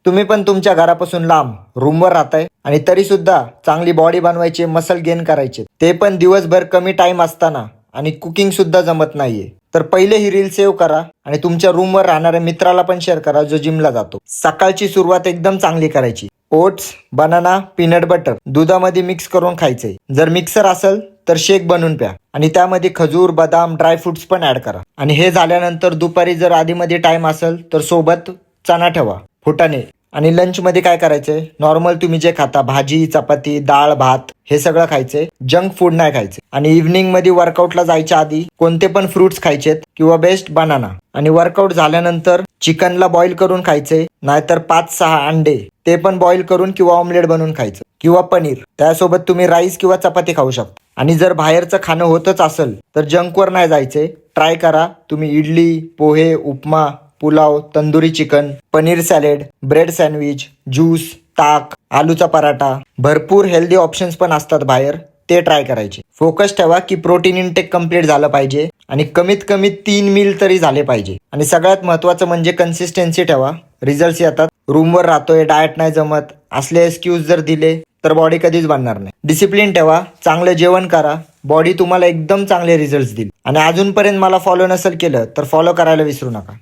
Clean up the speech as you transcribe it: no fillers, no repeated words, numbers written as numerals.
तुम्ही पण तुमच्या घरापासून लांब रूमवर राहताय आणि तरी सुद्धा चांगली बॉडी बनवायची, मसल गेन करायचे, ते पण दिवसभर कमी टाइम असताना आणि कुकिंग सुद्धा जमत नाहीये, तर पहिले ही रील सेव्ह करा आणि तुमच्या रूमवर राहणाऱ्या मित्राला पण शेअर करा जो जिमला जातो. सकाळची सुरुवात एकदम चांगली करायची. ओट्स, बनाना, पीनट बटर दुधामध्ये मिक्स करून खायचे. जर मिक्सर असेल तर शेक बनवून प्या आणि त्यामध्ये खजूर, बदाम, ड्रायफ्रुट्स पण ऍड करा. आणि हे झाल्यानंतर दुपारी जर आधीमध्ये टाइम असेल तर सोबत चणा ठेवा, फुटाणे. आणि लंच मध्ये काय करायचंय, नॉर्मल तुम्ही जे खाता भाजी, चपाती, डाळ, भात हे सगळं खायचंय. जंक फूड नाही खायचे. आणि इव्हनिंग मध्ये वर्कआउटला जायच्या आधी कोणते पण फ्रुट्स खायचेत किंवा बेस्ट बनाना. आणि वर्कआउट झाल्यानंतर चिकनला बॉईल करून खायचे, नाहीतर 5-6 अंडे ते पण बॉईल करून किंवा ऑमलेट बनवून खायचं, किंवा पनीर. त्यासोबत तुम्ही राईस किंवा चपाती खाऊ शकता. आणि जर बाहेरचं खाणं होतच असेल तर जंकवर नाही जायचे. ट्राय करा तुम्ही idli, pohe, upma, pulao, tandoori chicken, paneer salad, bread sandwich, juice, ताक, आलूचा पराठा, भरपूर हेल्दी ऑप्शन्स पण असतात बाहेर, ते ट्राय करायचे. फोकस ठेवा की प्रोटीन इनटेक कम्प्लीट झालं पाहिजे आणि कमीत कमी 3 मील तरी झाले पाहिजे. आणि सगळ्यात महत्त्वाचं म्हणजे कन्सिस्टन्सी ठेवा, रिझल्ट्स येतात. रूमवर राहतोय, डाएट नाही जमत असले एक्सक्यूज जर दिले तर बॉडी कधीच बनणार नाही. डिसिप्लिन ठेवा, चांगलं जेवण करा, बॉडी तुम्हाला एकदम चांगले रिझल्ट्स देईल. आणि अजूनपर्यंत मला फॉलो नसेल केलं तर फॉलो करायला विसरू नका.